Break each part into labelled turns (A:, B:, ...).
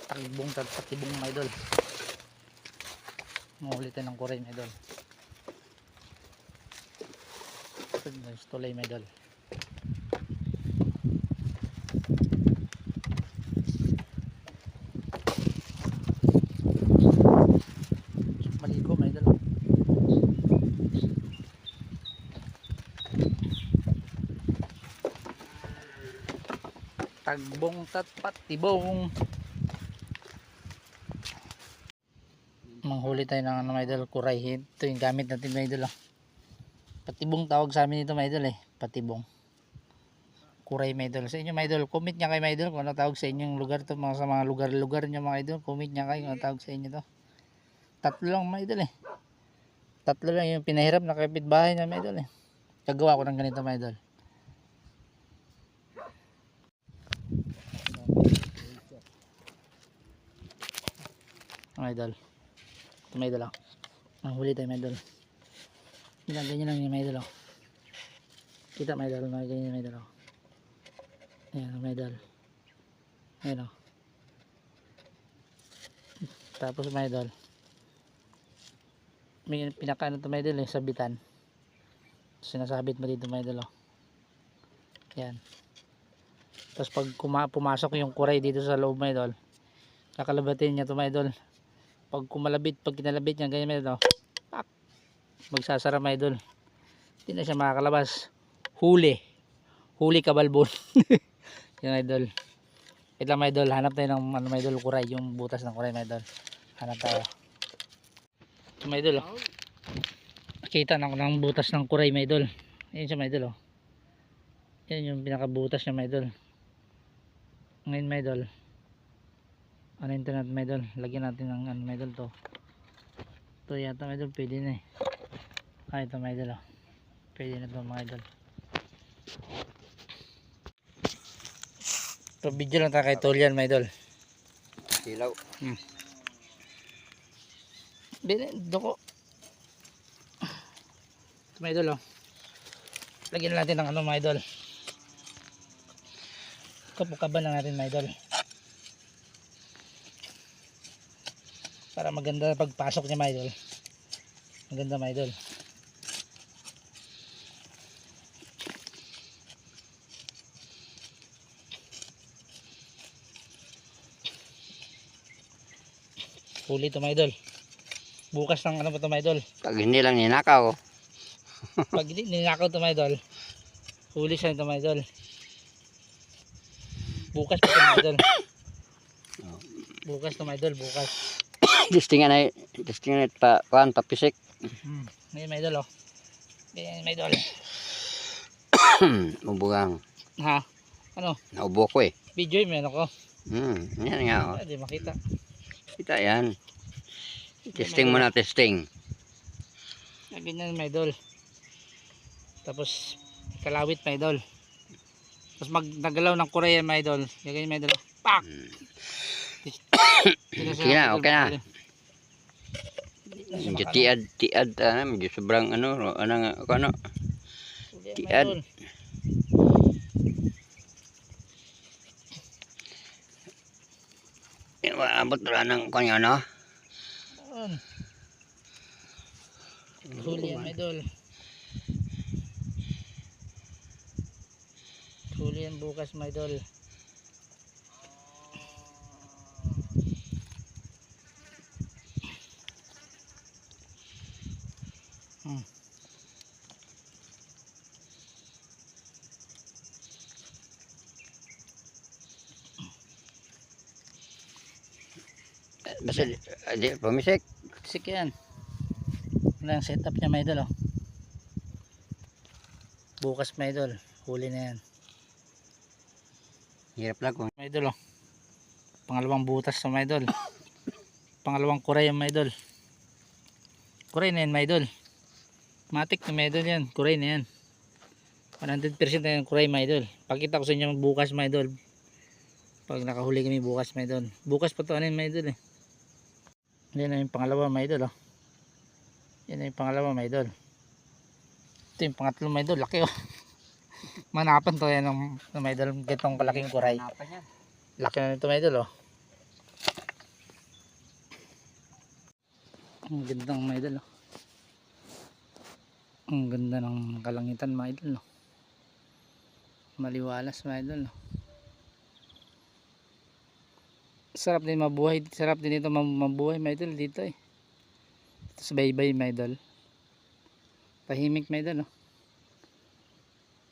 A: Tagbong patibong mga idol. Mahuli tayo ng kuray mga idol. Tulay mga idol. Maligo mga idol. Tagbong patibong. Manghuli tayo ng mga idol, kuray. Ito yung gamit natin mga idol. Patibong tawag sa amin ito mga idol patibong. Kuray mga idol. Sa inyo mga idol, comment nyo kayo mga idol kung ano tawag sa inyong lugar to, sa mga lugar-lugar nyo mga idol. Comment nyo kayo kung ano tawag sa inyo to. Tatlo lang mga idol Tatlo lang yung pinahirap na kapitbahay na mga idol Kagawa ko ng ganito mga idol. Mga idol. Ito mga idol Manghuli tayo mga idol. Ganyan lang yung mga idol Kita mga idol, ganyan mga idol Ayan mga idol. Ayan Tapos mga idol, may pinakaano ito mga idol sabitan. Sinasabit mo dito mga idol Ayan. Tapos pag pumasok yung kuray dito sa loob mga idol, kakalabatin niya ito mga idol. Pag kinalabit niya ganyan mga idol, magsasara mga idol. Hindi na siya makakalabas. Huli kabalbon. Yung idol. Ito lang mga idol, hanap tayo ng mga idol, kuray, yung butas ng kuray mga idol. Hanap tayo. Ito mga idol nakita na ako ng butas ng kuray mga idol. Ayun siya mga idol Yan yung pinakabutas niya mga idol. Ngayon mga idol, ano yung natin mga idol, lagyan natin ng mga idol to. Ito yata mga idol, pwede na ito mga idol pwede na ito mga idol. Ito video lang tayo kay Tolyan mga idol.
B: Silaw.
A: Doko. Ito mga idol lagyan natin ng mga idol. Kapukaban lang natin mga idol. Para maganda pagpasok niya mga idol. Maganda mga idol. Huli ito mga idol. Bukas ng ano pa ito mga idol.
B: Pag hindi lang ninakaw.
A: Pag hindi ninakaw ito mga idol, huli siya ito mga idol. Bukas pa ito mga idol. Bukas ito mga idol, bukas.
B: Testingan ay pa kuan papisik.
A: Ngayon mga idol Ngayon mga idol.
B: Ubugang.
A: Ha? Ano?
B: Naubo ko
A: Video yung meron ko.
B: Yan nga
A: Hindi makita.
B: Kita yan. Testing muna, testing.
A: Ganyan mga idol. Tapos kalawit mga idol. Tapos nagalaw ng kuray mga idol. Ganyan mga idol. Pak!
B: Okay na, okay na. Medyo tiad medyo sobrang ano tiad. Abot na ng kanya no.
A: Huli yan mga idol. Huli yan bukas mga idol.
B: Basta di pumisik.
A: Sik yan. Wala yung setup niya mga idol Bukas mga idol, huli na yan.
B: Hirap lang kung
A: Mga idol pangalawang butas sa mga idol. Pangalawang kuray yung mga idol. Kuray na yan mga idol. Matik na mga idol yan. Kuray na yan. 100% na yan kuray mga idol. Pakita ko sa inyo bukas mga idol. Pag nakahuli kami bukas mga idol. Bukas pa ito mga idol Yan na yung pangalawa mga idol Yan na yung pangalawa mga idol. Ito yung pangatlo mga idol. Laki Manapan to yan ng mga idol. Gitong kalaking kuray. Laki na nito mga idol Ang ganda ng mga idol, oh. Ang ganda ng kalangitan mga idol, no? Maliwalas mga idol, no? Sarap din mabuhay, sarap din ito mabuhay mga idol dito eh. Tapos baybay mga idol. Tahimik mga idol, no?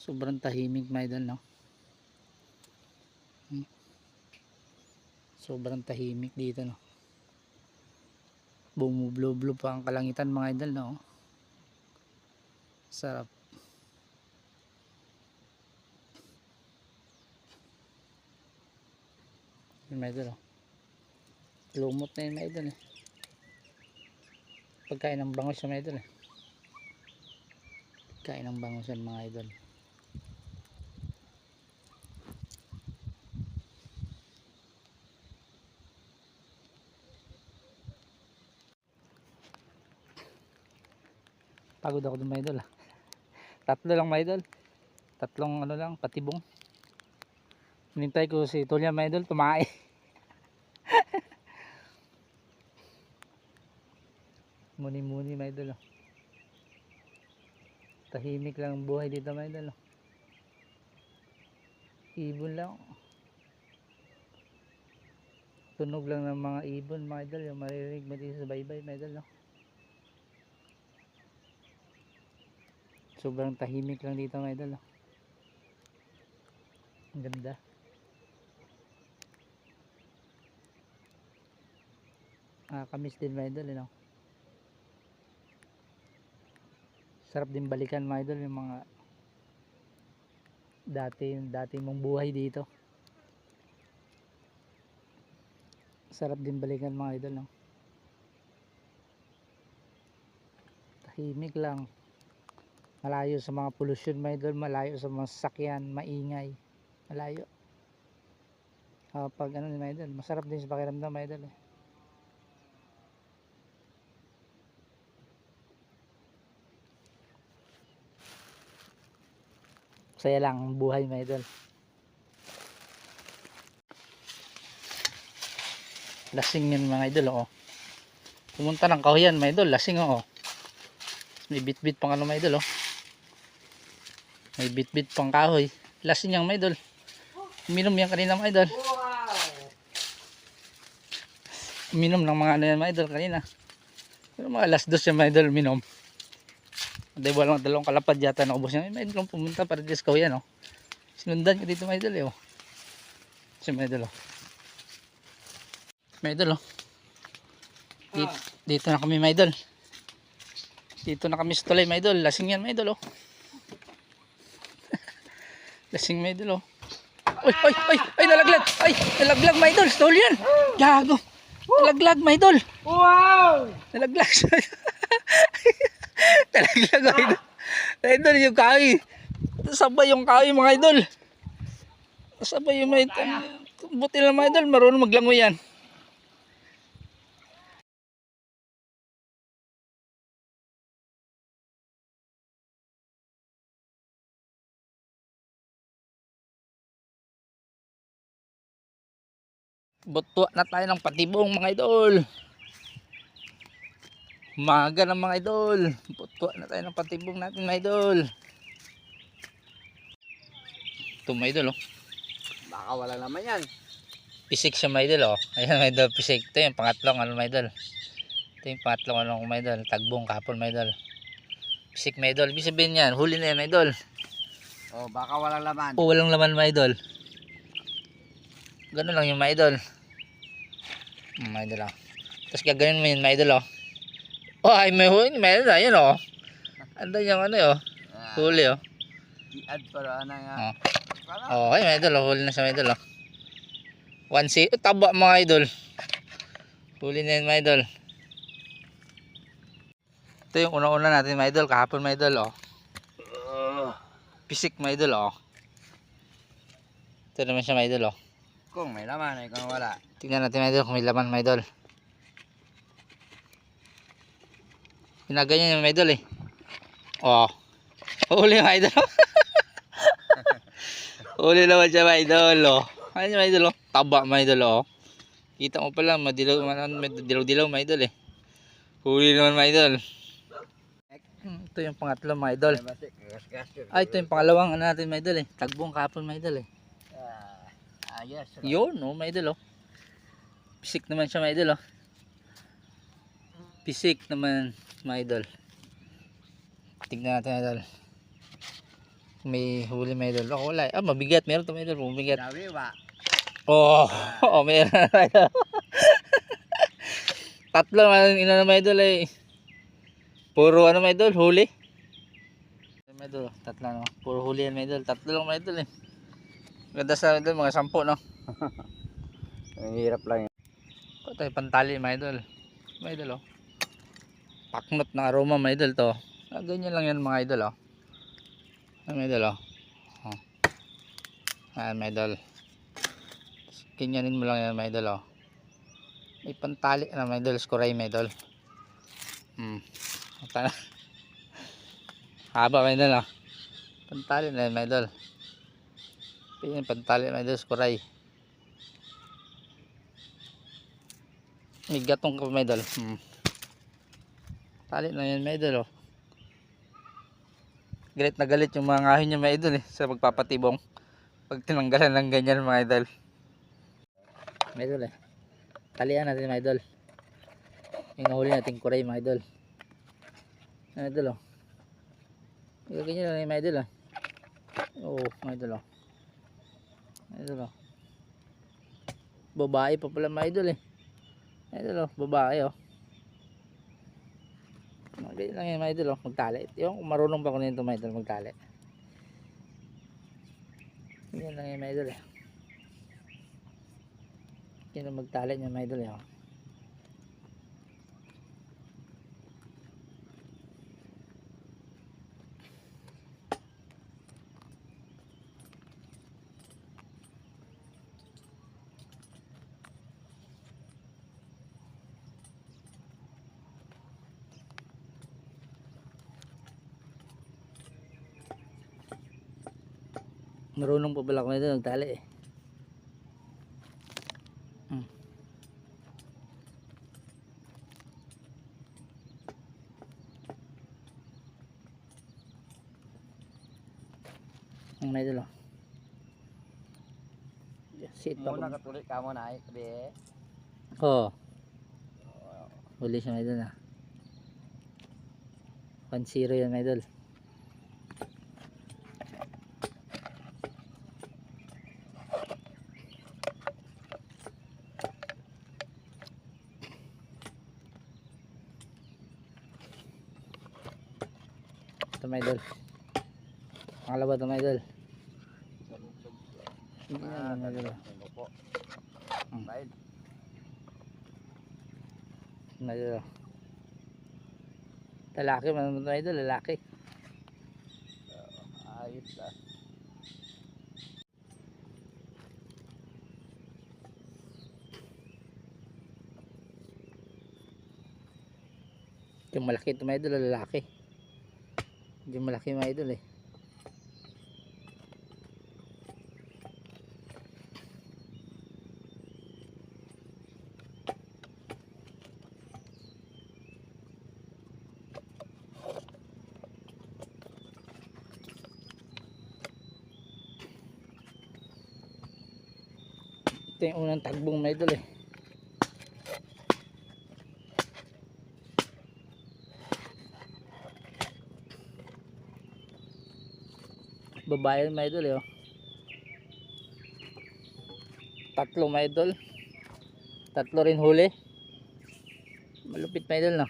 A: Sobrang tahimik mga idol, no? Sobrang tahimik dito, no? Bumublo-blo pa ang kalangitan mga idol, no? Sarap. Yun mga idol, oh. Lumot na yun mga idol, eh. Pagkain ng bangos yung mga idol, eh. Pagkain ng bangos yan mga idol. Pagod ako dun mga idol, ah. Tatlo lang mga idol. Tatlong ano lang, patibong. Hinintay ko si Tulya mga idol, tumae. Muni-muni mga idol, oh. Tahimik lang ang buhay dito mga idol, oh. Ibon lang. Tunog lang ng mga ibon mga idol, yung maririnig mo dito sa baybay mga idol, oh. Sobrang tahimik lang dito mga idol, oh. Ang ganda. Nakakamiss din mga idol, no? Sarap din balikan mga idol yung mga dati mong buhay dito. Sarap din balikan mga idol, no? Tahimik lang. Malayo sa mga pollution mga idol, malayo sa mga sasakyan, maingay. Malayo. Pag ano mga idol, masarap din sa pakiramdam mga idol, eh. Saya lang ang buhay mga idol. Lasing yun mga idol, oh. Pumunta ng kahuyan mga idol, lasing, oh. May bit-bit pang ano mga idol, oh. May bit-bit pang kahoy. Lasing yung mga idol. Uminom yan kanina mga idol. Uminom ng mga ano yan mga idol kanina. Pero mga alas 2 yung mga idol uminom. Dahil walang dalawang kalapad yata na ubos niya. May idol pumunta para dito sa kahuyan, oh. Sinundan ko dito mga idol, eh, oh. Kasi mga idol, oh. Mga idol, oh. Dito na kami mga idol. Dito na kami sa tulay mga idol. Lasing yan mga idol, oh. Lasing mga idol, oh. Ay, nalaglag. Ay, nalaglag mga idol. Stole yan. Gago. Nalaglag mga idol.
C: Wow!
A: Nalaglag. Nalaglag mga idol. Idol yung kahoy. Sabay yung kahoy mga idol. Sabay yung mga idol. Buti lang mga idol. Marunong maglangoy yan. Butwa na tayo ng patibong mga idol. Umaga ng mga idol. Butwa na tayo ng patibong natin mga idol. Ito mga idol, oh.
C: Baka wala naman yan.
A: Pisik siya mga idol, oh. Ayan mga idol, pisik. Ito yung pangatlong ano mga idol. Ito yung pangatlong ano mga idol. Tagbong kapon mga idol. Pisik mga idol. Ibig sabihin yan, huli na yan mga idol.
C: Oh, baka walang laman.
A: O walang laman mga idol. Ganun lang yung mga idol. Mga idol, oh. Tapos gaganin mo yun mga idol, oh. Oh, ay may huli mga idol. Ayan, oh. Ano yung ano, oh. Huli, oh.
C: Di-add para ano nga.
A: Oh. Oh, ay mga idol, oh. Huli na siya mga idol, oh. 1C, taba mga idol. Huli na yun mga idol. Ito yung una-una natin mga idol. Kahapon mga idol, oh. Pisik mga idol, oh. Ito naman siya mga idol, oh.
C: Kung may laman ay kung wala.
A: Tingnan natin mga idol kung may laman mga idol. Pinaganyan yung mga idol, eh. Oh. Huli mga idol. Huli naman siya mga idol, oh. Ayun yung mga idol, oh. Taba mga idol, oh. Kita mo pala, madilaw mga idol, eh. Huli naman mga idol. Ito yung pangatlo mga idol. Ay, ito yung pangalawang ano natin mga idol eh. Tagbong kapon mga idol eh.
C: Ayos.
A: Yun oh mga idol oh. Pisik naman siya mga idol oh. Pisik naman mga idol. Tignan natin mga idol. May huli mga idol. Ako wala. Ah, mabigat. Meron ito mga idol. Mabigat.
C: Dawi ba?
A: Oh, oh meron mga idol. Tatlo naman ina na mga idol eh. Puro ano mga idol, huli. Mga idol, tatlo no. Puro huli yan mga idol. Tatlo lang mga idol eh. Ganda sa mga idol, mga 10 no.
B: Ang hirap lang.
A: Ito tayo pantali mga idol. Mga idol oh. Paknot ng aroma mga idol to. Ah, ganyan lang yan mga idol oh. Mga idol oh. Oh. Ayan mga idol. Ganyanin mo lang yan mga idol oh. May pantali na mga idol, skuray mga idol. Tara. Haba mga idol oh. Pantali na mga idol. Yan pantali mga idol, skuray. May gatong ka mga idol. Tali na yan mga idol oh. Galit na galit yung mga ngahin niya mga idol eh, sa magpapatibong. Pag tinanggalan ng ganyan mga idol. Mga idol eh. Talian natin mga idol. Yung nahuli natin kuray mga idol. Mga idol oh. Ganyan lang yung mga idol oh. Oo mga idol oh. Mga idol oh. Babae pa pala mga idol eh. Mga idol oh. Babae oh. Ganyan lang yung mga idol oh. Magtali. Yung marunong pa ko nito mga idol magtali. Ganyan lang yung mga idol eh. Yan ang magtali niya mga idol eh oh. Marunong pa pala ko nito nagtali eh. Ang mga idol oh. Sit pa
C: Muna
A: ko.
C: katuloy ka mo na ay. Be.
A: Oo. Huli siya mga idol ah. 1-0 yan mga idol. Ito mga idol. Pangalawa ito mga idol. Hindi na mga idol.
C: Bail.
A: Mga idol. Lalaki man mga idol, lalaki.
C: Ayos lah.
A: Yung malaki ito mga idol, lalaki. Yung malaki mga idol eh. Ito yung unang tagbong mga idol eh. Babae mga idol eh oh. Tatlo mga idol. Tatlo rin huli. Malupit mga idol no.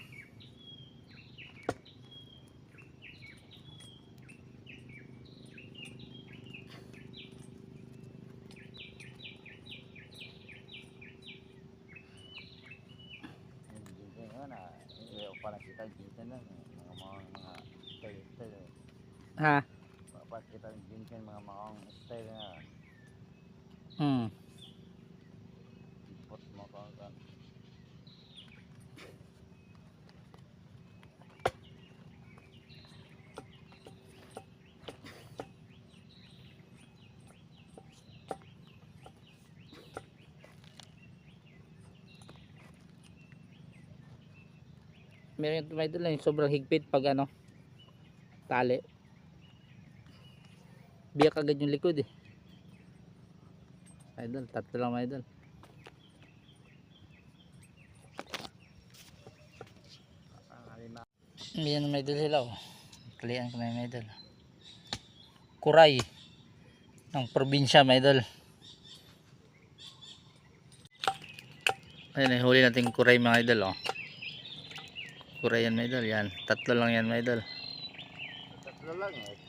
C: Parang kita dito na mga style.
A: Ha?
C: Dapat kita din mga style na. Ipot mo ka.
A: Meron yung mga idol na yung sobrang higpit pag ano, tali. Biyak agad yung likod eh. Idol, tatlo lang mga idol. Yan mga idol sila oh. Kalian ko na yung mga idol. Kuray ng probinsya mga idol. Ayun, huli natin kuray mga idol oh. Kuray yan mga idol, yan. Tatlo lang yan mga idol.
C: Tatlo lang eh.